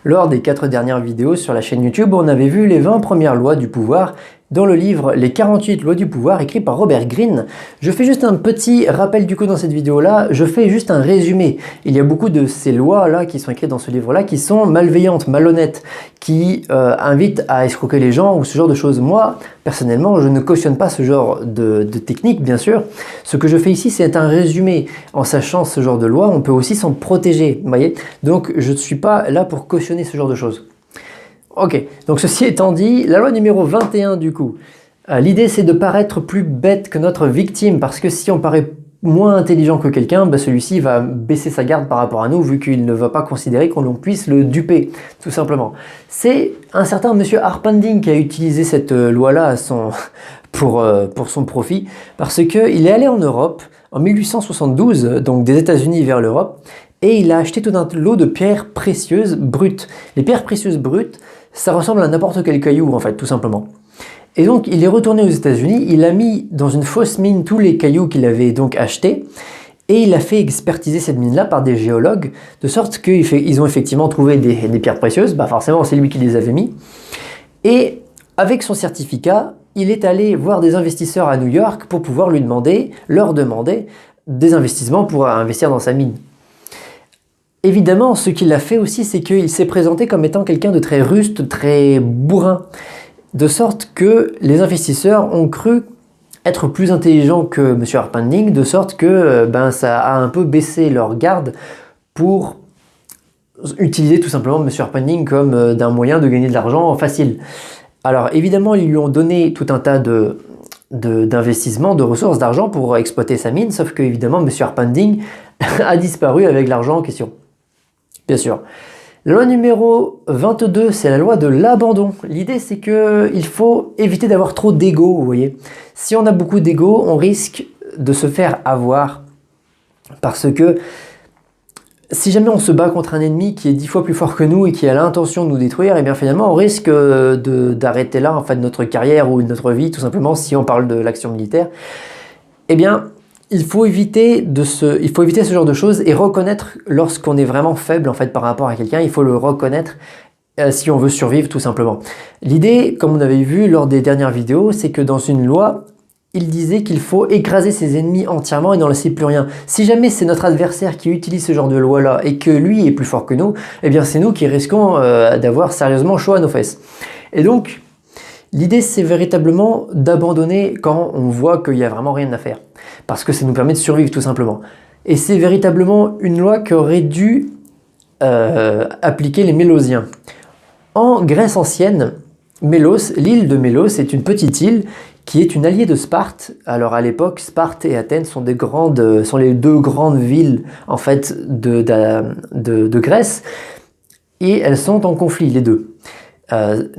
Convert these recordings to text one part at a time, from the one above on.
Lors des 4 dernières vidéos sur la chaîne YouTube, on avait vu les 20 premières lois du pouvoir dans le livre Les 48 lois du pouvoir écrit par Robert Greene. Je fais juste un petit rappel du coup dans cette vidéo-là, je fais juste un résumé. Il y a beaucoup de ces lois-là qui sont écrites dans ce livre-là qui sont malveillantes, malhonnêtes, qui invitent à escroquer les gens ou ce genre de choses. Moi, personnellement, je ne cautionne pas ce genre de technique, bien sûr. Ce que je fais ici, c'est un résumé. En sachant ce genre de loi, on peut aussi s'en protéger, vous voyez. Donc, je ne suis pas là pour cautionner ce genre de choses. Ok, donc ceci étant dit, la loi numéro 21 du coup, l'idée c'est de paraître plus bête que notre victime, parce que si on paraît moins intelligent que quelqu'un, celui-ci va baisser sa garde par rapport à nous, vu qu'il ne va pas considérer qu'on puisse le duper, tout simplement. C'est un certain monsieur Harpending qui a utilisé cette loi-là pour son profit, parce qu'il est allé en Europe en 1872, donc des États-Unis vers l'Europe, et il a acheté tout un lot de pierres précieuses brutes. Les pierres précieuses brutes, ça ressemble à n'importe quel caillou en fait, tout simplement. Et donc il est retourné aux États-Unis, il a mis dans une fausse mine tous les cailloux qu'il avait donc achetés, et il a fait expertiser cette mine-là par des géologues, de sorte qu'ils ont effectivement trouvé des pierres précieuses, forcément c'est lui qui les avait mis, et avec son certificat, il est allé voir des investisseurs à New York pour pouvoir leur demander des investissements pour investir dans sa mine. Évidemment, ce qu'il a fait aussi, c'est qu'il s'est présenté comme étant quelqu'un de très ruste, très bourrin, de sorte que les investisseurs ont cru être plus intelligents que M. Harpending, de sorte que ça a un peu baissé leur garde pour utiliser tout simplement M. Harpending comme d'un moyen de gagner de l'argent facile. Alors évidemment, ils lui ont donné tout un tas d'investissements, de ressources, d'argent pour exploiter sa mine, sauf que évidemment M. Harpending a disparu avec l'argent en question. Bien sûr. La loi numéro 22, c'est la loi de l'abandon. L'idée, c'est qu'il faut éviter d'avoir trop d'ego, vous voyez. Si on a beaucoup d'ego, on risque de se faire avoir. Parce que si jamais on se bat contre un ennemi qui est 10 fois plus fort que nous et qui a l'intention de nous détruire, et bien finalement, on risque d'arrêter là en fait notre carrière ou notre vie, tout simplement, si on parle de l'action militaire. Eh bien, il faut éviter ce genre de choses et reconnaître lorsqu'on est vraiment faible en fait par rapport à quelqu'un, il faut le reconnaître si on veut survivre tout simplement. L'idée, comme on avait vu lors des dernières vidéos, c'est que dans une loi, il disait qu'il faut écraser ses ennemis entièrement et n'en laisser plus rien. Si jamais c'est notre adversaire qui utilise ce genre de loi-là et que lui est plus fort que nous, eh bien c'est nous qui risquons d'avoir sérieusement chaud à nos fesses. Et donc, l'idée, c'est véritablement d'abandonner quand on voit qu'il n'y a vraiment rien à faire. Parce que ça nous permet de survivre tout simplement. Et c'est véritablement une loi qu'auraient dû appliquer les Mélosiens. En Grèce ancienne, Mélos, l'île de Mélos est une petite île qui est une alliée de Sparte. Alors à l'époque, Sparte et Athènes sont les deux grandes villes en fait de Grèce. Et elles sont en conflit, les deux.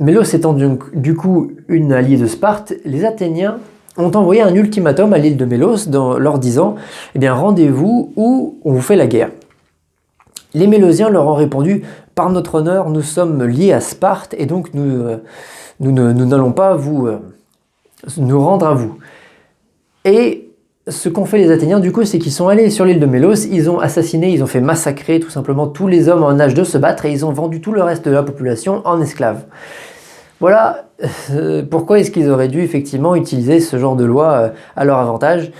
Mélos étant du coup une alliée de Sparte, les Athéniens ont envoyé un ultimatum à l'île de Mélos leur disant « Eh bien, rendez-vous ou on vous fait la guerre ». Les Mélosiens leur ont répondu « Par notre honneur, nous sommes liés à Sparte et donc nous n'allons pas nous rendre à vous ». Et ce qu'ont fait les Athéniens, du coup, c'est qu'ils sont allés sur l'île de Mélos, ils ont assassiné, ils ont fait massacrer tout simplement tous les hommes en âge de se battre et ils ont vendu tout le reste de la population en esclaves. Voilà pourquoi est-ce qu'ils auraient dû effectivement utiliser ce genre de loi à leur avantage.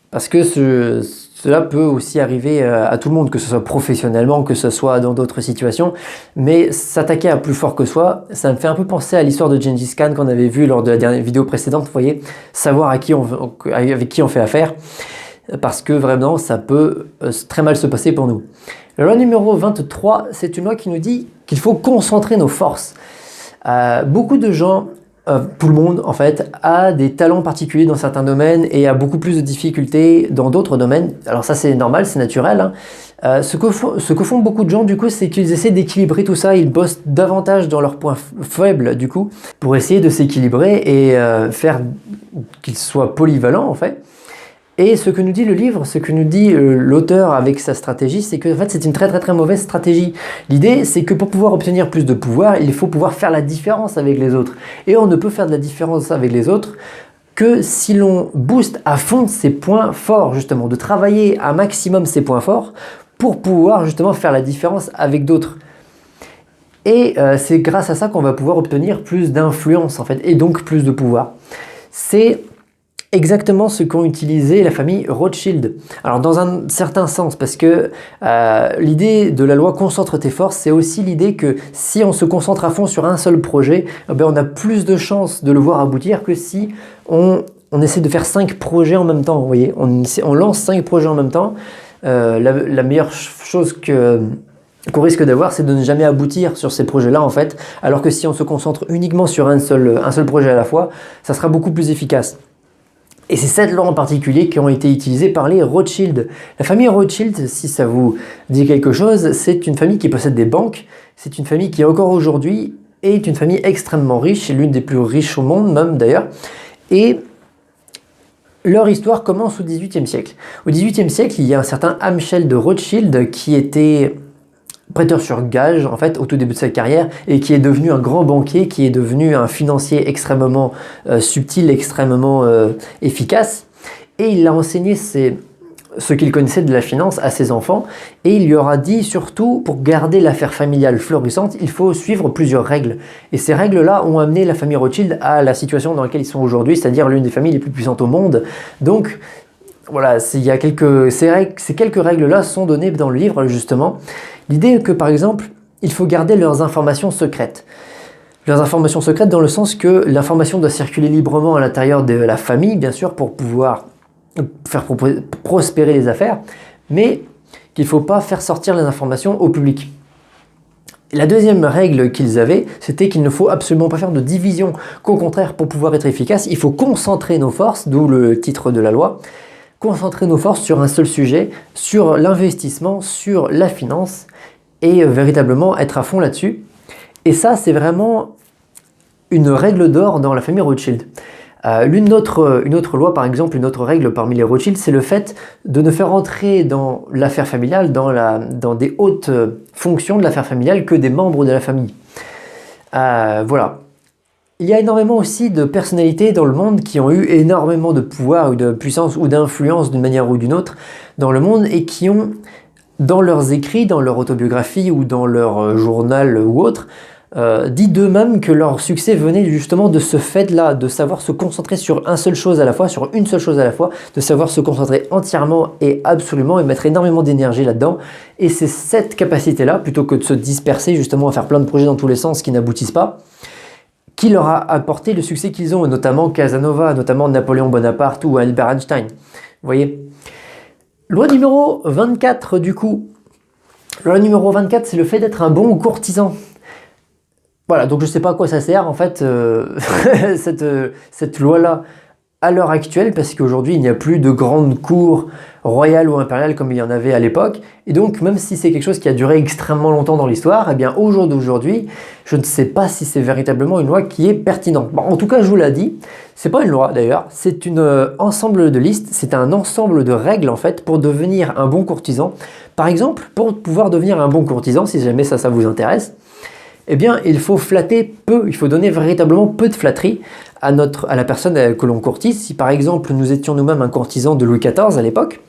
Parce que cela peut aussi arriver à tout le monde, que ce soit professionnellement, que ce soit dans d'autres situations. Mais s'attaquer à plus fort que soi, ça me fait un peu penser à l'histoire de Gengis Khan qu'on avait vu lors de la dernière vidéo précédente. Vous voyez, savoir avec qui on fait affaire. Parce que vraiment, ça peut très mal se passer pour nous. La loi numéro 23, c'est une loi qui nous dit qu'il faut concentrer nos forces. Beaucoup de gens, tout le monde en fait, a des talents particuliers dans certains domaines et a beaucoup plus de difficultés dans d'autres domaines. Alors ça c'est normal, c'est naturel. Hein. Ce que font beaucoup de gens du coup, c'est qu'ils essaient d'équilibrer tout ça, ils bossent davantage dans leurs points faibles du coup, pour essayer de s'équilibrer et faire qu'ils soient polyvalents en fait. Et ce que nous dit le livre, ce que nous dit l'auteur avec sa stratégie, c'est que en fait, c'est une très mauvaise stratégie. L'idée, c'est que pour pouvoir obtenir plus de pouvoir, il faut pouvoir faire la différence avec les autres. Et on ne peut faire de la différence avec les autres que si l'on booste à fond ses points forts, justement, de travailler un maximum ses points forts pour pouvoir justement faire la différence avec d'autres. Et c'est grâce à ça qu'on va pouvoir obtenir plus d'influence en fait, et donc plus de pouvoir. C'est exactement ce qu'ont utilisé la famille Rothschild. Alors dans un certain sens, parce que l'idée de la loi concentre tes forces, c'est aussi l'idée que si on se concentre à fond sur un seul projet, on a plus de chances de le voir aboutir que si on essaie de faire 5 projets en même temps. Vous voyez, on lance 5 projets en même temps. La meilleure chose qu'on risque d'avoir, c'est de ne jamais aboutir sur ces projets-là en fait, alors que si on se concentre uniquement sur un seul projet à la fois, ça sera beaucoup plus efficace. Et c'est cette loi en particulier qui ont été utilisées par les Rothschild. La famille Rothschild, si ça vous dit quelque chose, c'est une famille qui possède des banques, c'est une famille qui encore aujourd'hui est une famille extrêmement riche, l'une des plus riches au monde même d'ailleurs, et leur histoire commence au XVIIIe siècle. Au XVIIIe siècle, il y a un certain Amschel de Rothschild qui était prêteur sur gage en fait au tout début de sa carrière et qui est devenu un grand banquier, qui est devenu un financier extrêmement subtil, extrêmement efficace, et il a enseigné ce qu'il connaissait de la finance à ses enfants, et il lui aura dit surtout, pour garder l'affaire familiale florissante, il faut suivre plusieurs règles, et ces règles-là ont amené la famille Rothschild à la situation dans laquelle ils sont aujourd'hui, c'est-à-dire l'une des familles les plus puissantes au monde. Donc voilà, ces quelques règles-là sont données dans le livre justement. L'idée est que par exemple, il faut garder leurs informations secrètes. Leurs informations secrètes dans le sens que l'information doit circuler librement à l'intérieur de la famille, bien sûr, pour pouvoir faire prospérer les affaires, mais qu'il ne faut pas faire sortir les informations au public. La deuxième règle qu'ils avaient, c'était qu'il ne faut absolument pas faire de division, qu'au contraire, pour pouvoir être efficace, il faut concentrer nos forces, d'où le titre de la loi, concentrer nos forces sur un seul sujet, sur l'investissement, sur la finance, et véritablement être à fond là-dessus. Et ça, c'est vraiment une règle d'or dans la famille Rothschild. Une autre loi, par exemple, une autre règle parmi les Rothschild, c'est le fait de ne faire entrer dans l'affaire familiale, dans des hautes fonctions de l'affaire familiale, que des membres de la famille. Voilà. Il y a énormément aussi de personnalités dans le monde qui ont eu énormément de pouvoir ou de puissance ou d'influence d'une manière ou d'une autre dans le monde et qui ont, dans leurs écrits, dans leur autobiographie ou dans leur journal ou autre, dit d'eux-mêmes que leur succès venait justement de ce fait-là, de savoir se concentrer sur une seule chose à la fois, de savoir se concentrer entièrement et absolument et mettre énormément d'énergie là-dedans. Et c'est cette capacité-là, plutôt que de se disperser justement à faire plein de projets dans tous les sens qui n'aboutissent pas, qui leur a apporté le succès qu'ils ont, notamment Casanova, notamment Napoléon Bonaparte ou Albert Einstein. Vous voyez ? Loi numéro 24 du coup. Loi numéro 24, c'est le fait d'être un bon courtisan. Voilà, donc je ne sais pas à quoi ça sert en fait cette loi-là à l'heure actuelle, parce qu'aujourd'hui il n'y a plus de grandes cours royales ou impériales comme il y en avait à l'époque, et donc même si c'est quelque chose qui a duré extrêmement longtemps dans l'histoire, eh bien au jour d'aujourd'hui, je ne sais pas si c'est véritablement une loi qui est pertinente. Bon, en tout cas, je vous l'ai dit, c'est pas une loi d'ailleurs, c'est un ensemble de listes, c'est un ensemble de règles en fait pour devenir un bon courtisan. Par exemple, pour pouvoir devenir un bon courtisan, si jamais ça vous intéresse, eh bien, il faut flatter peu, il faut donner véritablement peu de flatterie à la personne que l'on courtise. Si par exemple, nous étions nous-mêmes un courtisan de Louis XIV à l'époque,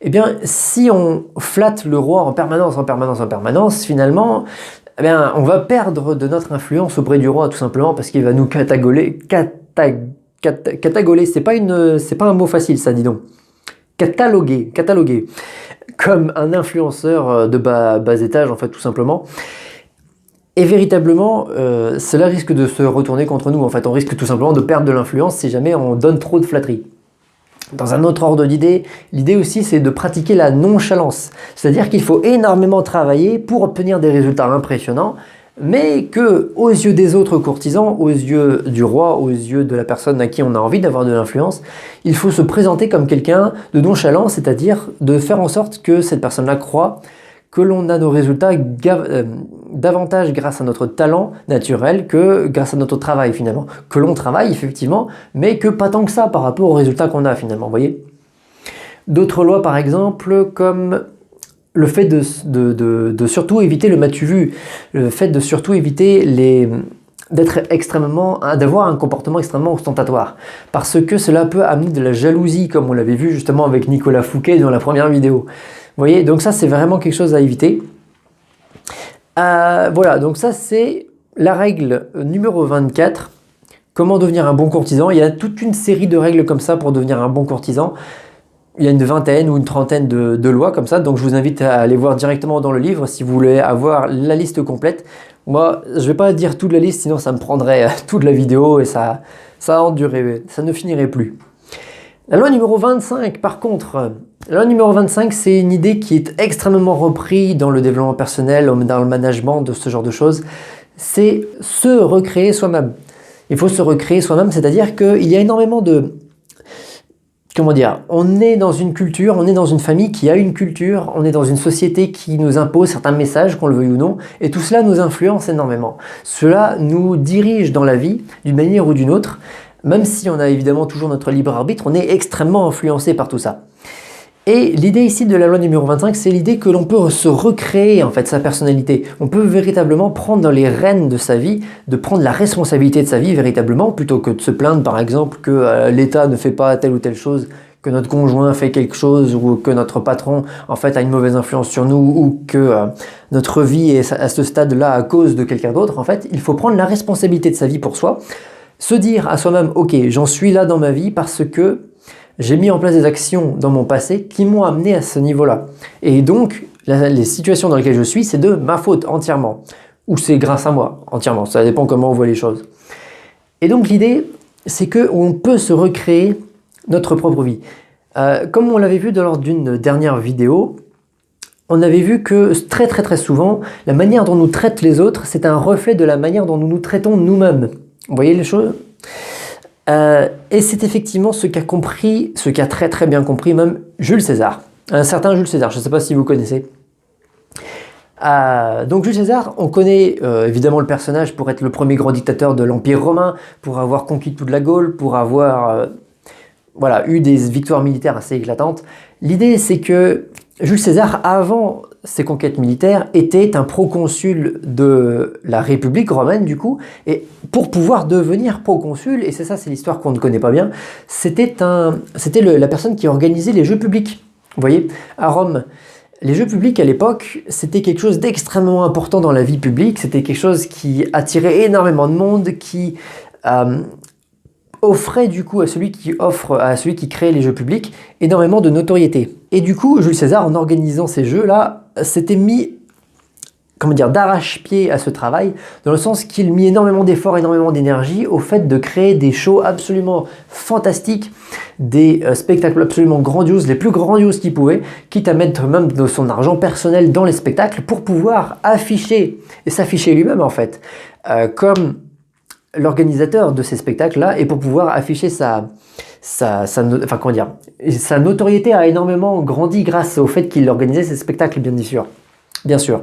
eh bien, si on flatte le roi en permanence, finalement, eh bien, on va perdre de notre influence auprès du roi, tout simplement, parce qu'il va nous catagoler, c'est pas un mot facile, ça, dis donc. Cataloguer, comme un influenceur de bas étage, en fait, tout simplement. Et véritablement, cela risque de se retourner contre nous. En fait, on risque tout simplement de perdre de l'influence si jamais on donne trop de flatterie. Dans un autre ordre d'idée, l'idée aussi c'est de pratiquer la nonchalance. C'est-à-dire qu'il faut énormément travailler pour obtenir des résultats impressionnants, mais que aux yeux des autres courtisans, aux yeux du roi, aux yeux de la personne à qui on a envie d'avoir de l'influence, il faut se présenter comme quelqu'un de nonchalant, c'est-à-dire de faire en sorte que cette personne-là croit que l'on a nos résultats davantage grâce à notre talent naturel que grâce à notre travail finalement. Que l'on travaille effectivement, mais que pas tant que ça par rapport aux résultats qu'on a finalement, vous voyez. D'autres lois par exemple, comme le fait de surtout éviter le m'as-tu vu, le fait de surtout éviter d'avoir un comportement extrêmement ostentatoire, parce que cela peut amener de la jalousie, comme on l'avait vu justement avec Nicolas Fouquet dans la première vidéo. Vous voyez, donc ça c'est vraiment quelque chose à éviter. Voilà, donc ça c'est la règle numéro 24. Comment devenir un bon courtisan? Il y a toute une série de règles comme ça pour devenir un bon courtisan. Il y a une vingtaine ou une trentaine de lois comme ça, donc je vous invite à aller voir directement dans le livre si vous voulez avoir la liste complète. Moi, je ne vais pas dire toute la liste, sinon ça me prendrait toute la vidéo et ça endurerait, ça ne finirait plus. La loi numéro 25, par contre, la loi numéro 25, c'est une idée qui est extrêmement reprise dans le développement personnel, dans le management, de ce genre de choses. C'est se recréer soi-même. Il faut se recréer soi-même, c'est-à-dire qu'il y a énormément de... Comment dire? On est dans une culture, on est dans une famille qui a une culture, on est dans une société qui nous impose certains messages, qu'on le veuille ou non, et tout cela nous influence énormément. Cela nous dirige dans la vie d'une manière ou d'une autre, même si on a évidemment toujours notre libre arbitre, on est extrêmement influencé par tout ça. Et l'idée ici de la loi numéro 25, c'est l'idée que l'on peut se recréer en fait sa personnalité. On peut véritablement prendre dans les rênes de sa vie, de prendre la responsabilité de sa vie véritablement, plutôt que de se plaindre par exemple que l'État ne fait pas telle ou telle chose, que notre conjoint fait quelque chose ou que notre patron en fait a une mauvaise influence sur nous ou que notre vie est à ce stade-là à cause de quelqu'un d'autre. En fait, il faut prendre la responsabilité de sa vie pour soi, se dire à soi-même « Ok, j'en suis là dans ma vie parce que j'ai mis en place des actions dans mon passé qui m'ont amené à ce niveau-là. Et donc, les situations dans lesquelles je suis, c'est de ma faute entièrement. Ou c'est grâce à moi entièrement. Ça dépend comment on voit les choses. Et donc, l'idée, c'est qu'on peut se recréer notre propre vie. Comme on l'avait vu lors d'une dernière vidéo, on avait vu que très souvent, la manière dont nous traitent les autres, c'est un reflet de la manière dont nous nous traitons nous-mêmes. Vous voyez les choses ? Et c'est effectivement ce qu'a très bien compris même Jules César, un certain Jules César, je ne sais pas si vous connaissez. Donc Jules César, on connaît évidemment le personnage pour être le premier grand dictateur de l'Empire romain, pour avoir conquis toute la Gaule, pour avoir eu des victoires militaires assez éclatantes. L'idée c'est que Jules César, avant ses conquêtes militaires, était un proconsul de la République romaine du coup, et pour pouvoir devenir proconsul, et c'est ça, c'est l'histoire qu'on ne connaît pas bien, c'était la personne qui organisait les jeux publics. Vous voyez, à Rome, les jeux publics à l'époque, c'était quelque chose d'extrêmement important dans la vie publique, c'était quelque chose qui attirait énormément de monde, qui offrait du coup à celui qui crée les jeux publics énormément de notoriété. Et du coup, Jules César, en organisant ces jeux-là, s'était mis, d'arrache-pied à ce travail, dans le sens qu'il mit énormément d'efforts, énormément d'énergie au fait de créer des shows absolument fantastiques, des spectacles absolument grandioses, les plus grandioses qu'il pouvait, quitte à mettre même de son argent personnel dans les spectacles pour pouvoir afficher, et s'afficher lui-même en fait, comme l'organisateur de ces spectacles-là, et pour pouvoir afficher sa notoriété a énormément grandi grâce au fait qu'il organisait ces spectacles, bien sûr.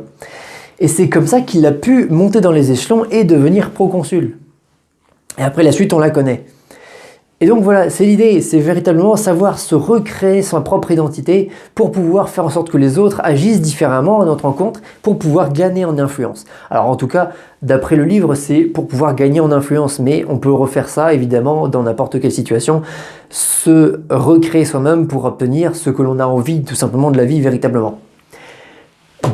Et c'est comme ça qu'il a pu monter dans les échelons et devenir proconsul. Et après la suite, on la connaît. Et donc voilà, c'est l'idée, c'est véritablement savoir se recréer sa propre identité pour pouvoir faire en sorte que les autres agissent différemment à notre rencontre, pour pouvoir gagner en influence. Alors en tout cas, d'après le livre, c'est pour pouvoir gagner en influence, mais on peut refaire ça évidemment dans n'importe quelle situation, se recréer soi-même pour obtenir ce que l'on a envie tout simplement de la vie véritablement.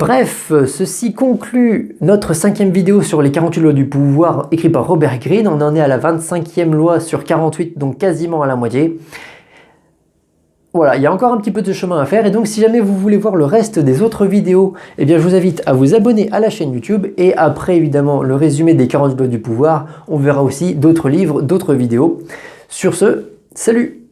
Bref, ceci conclut notre 5e vidéo sur les 48 lois du pouvoir écrit par Robert Greene. On en est à la 25e loi sur 48, donc quasiment à la moitié. Voilà, il y a encore un petit peu de chemin à faire, et donc si jamais vous voulez voir le reste des autres vidéos, eh bien je vous invite à vous abonner à la chaîne YouTube, et après évidemment le résumé des 48 lois du pouvoir, on verra aussi d'autres livres, d'autres vidéos. Sur ce, salut!